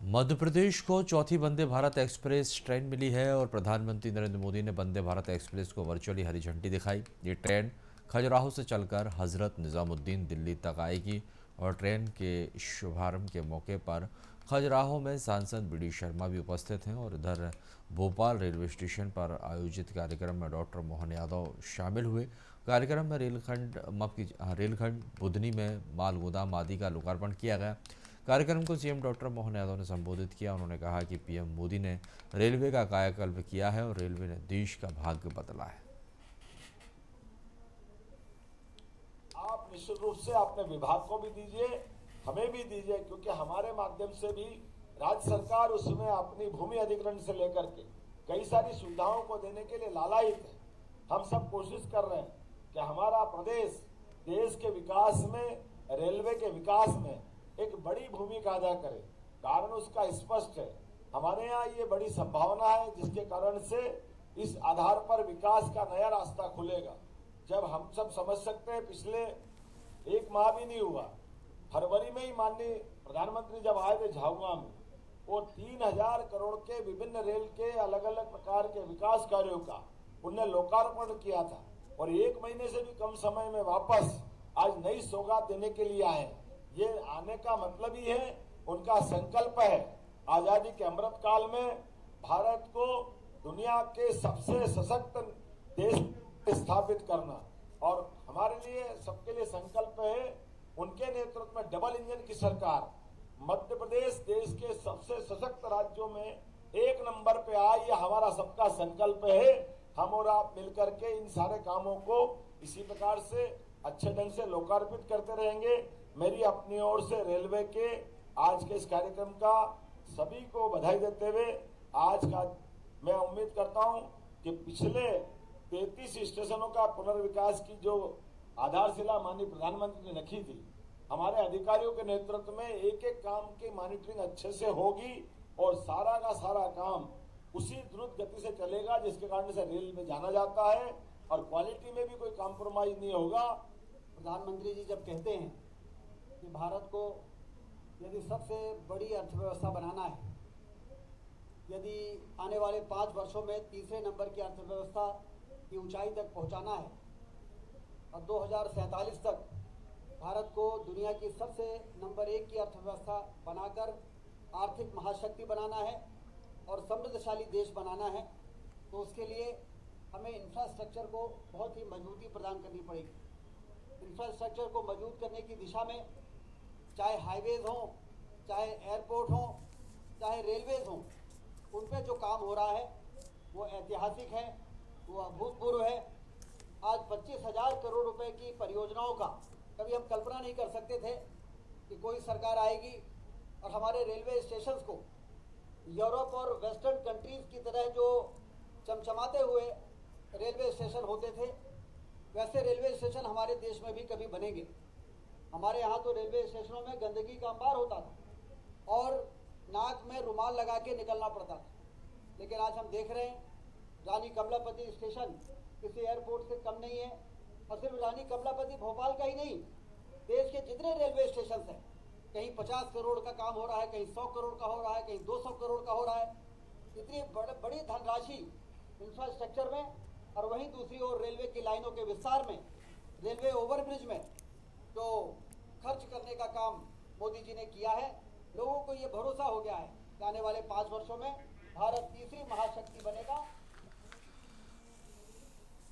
मध्य प्रदेश को चौथी Vande Bharat express train मिली है और प्रधानमंत्री नरेंद्र मोदी ने वंदे भारत एक्सप्रेस को वर्चुअली हरी झंडी दिखाई। ये ट्रेन खजुराहो से चलकर हजरत निजामुद्दीन दिल्ली तक आएगी और ट्रेन के शुभारंभ के मौके पर खजुराहो में सांसद बी डी शर्मा भी उपस्थित हैं और इधर भोपाल रेलवे स्टेशन पर आयोजित कार्यक्रम में डॉक्टर मोहन यादव शामिल हुए। कार्यक्रम में रेलखंड बुधनी में माल गोदाम आदि का लोकार्पण किया गया। कार्यक्रम को सीएम डॉक्टर मोहन यादव ने संबोधित किया। उन्होंने कहा कि पीएम मोदी ने रेलवे का कायाकल्प किया है और रेलवे ने देश का भाग्य बदला है। आप निश्चित रूप से अपने विभाग को भी दीजिए, हमें भी दीजिए, क्योंकि हमारे माध्यम से भी राज्य सरकार उसमें अपनी भूमि अधिग्रहण से लेकर के कई सारी सुविधाओं को देने के लिए लालायित है। हम सब कोशिश कर रहे हैं कि हमारा प्रदेश देश के विकास में, रेलवे के विकास में एक बड़ी भूमिका अदा करे। कारण उसका स्पष्ट है। हमारे यहाँ ये बड़ी संभावना है जिसके कारण से इस आधार पर विकास का नया रास्ता खुलेगा। जब हम सब समझ सकते हैं, पिछले एक माह भी नहीं हुआ, फरवरी में ही माननीय प्रधानमंत्री जब आए थे झाबुआ में, वो 3000 करोड़ के विभिन्न रेल के अलग अलग प्रकार के विकास कार्यों का उन्हें लोकार्पण किया था और एक महीने से भी कम समय में वापस आज नई सौगात देने के लिए आए। ये आने का मतलब ही है, उनका संकल्प है आजादी के अमृत काल में भारत को दुनिया के सबसे सशक्त देश स्थापित करना। और हमारे लिए, सबके लिए संकल्प है उनके नेतृत्व में डबल इंजन की सरकार। मध्य प्रदेश देश के सबसे सशक्त राज्यों में एक नंबर पे आए, ये हमारा सबका संकल्प है। हम और आप मिलकर के इन सारे कामों को इसी प्रकार से अच्छे ढंग से लोकार्पित करते रहेंगे। मेरी अपनी ओर से रेलवे के आज के इस कार्यक्रम का सभी को बधाई देते हुए आज का मैं उम्मीद करता हूं कि पिछले 33 स्टेशनों का पुनर्विकास की जो आधारशिला माननीय प्रधानमंत्री ने रखी थी, हमारे अधिकारियों के नेतृत्व में एक एक काम की मॉनिटरिंग अच्छे से होगी और सारा का सारा काम उसी द्रुत गति से चलेगा जिसके कारण से रेल में जाना जाता है और क्वालिटी में भी कोई कॉम्प्रोमाइज नहीं होगा। प्रधानमंत्री जी जब कहते हैं कि भारत को यदि सबसे बड़ी अर्थव्यवस्था बनाना है, यदि आने वाले 5 वर्षों में तीसरे नंबर की अर्थव्यवस्था की ऊंचाई तक पहुंचाना है और 2047 तक भारत को दुनिया की सबसे नंबर 1 की अर्थव्यवस्था बनाकर आर्थिक महाशक्ति बनाना है और समृद्धशाली देश बनाना है, तो उसके लिए हमें इंफ्रास्ट्रक्चर को बहुत ही मजबूती प्रदान करनी पड़ेगी। इंफ्रास्ट्रक्चर को मजबूत करने की दिशा में चाहे हाईवेज हों, चाहे एयरपोर्ट हों, चाहे रेलवेज हों, उन पे जो काम हो रहा है वो ऐतिहासिक है, वो अभूतपूर्व है। आज 25,000 करोड़ रुपए की परियोजनाओं का कभी हम कल्पना नहीं कर सकते थे कि कोई सरकार आएगी और हमारे रेलवे स्टेशंस को यूरोप और वेस्टर्न कंट्रीज की तरह जो चमचमाते हुए रेलवे स्टेशन होते थे, वैसे रेलवे स्टेशन हमारे देश में भी कभी बनेंगे। हमारे यहाँ तो रेलवे स्टेशनों में गंदगी का अंबार होता था और नाक में रुमाल लगा के निकलना पड़ता था, लेकिन आज हम देख रहे हैं रानी कमलापति स्टेशन किसी एयरपोर्ट से कम नहीं है। और सिर्फ रानी कमलापति भोपाल का ही नहीं, देश के जितने रेलवे स्टेशन हैं, कहीं 50 करोड़ का काम हो रहा है, कहीं 100 करोड़ का हो रहा है, कहीं 200 करोड़ का हो रहा है। इतनी बड़ी धनराशि इंफ्रास्ट्रक्चर में और वहीं दूसरी ओर रेलवे की लाइनों के विस्तार में, रेलवे ओवरब्रिज में जो खर्च करने का काम मोदी जी ने किया है, लोगों को ये भरोसा हो गया है कि आने वाले 5 वर्षों में भारत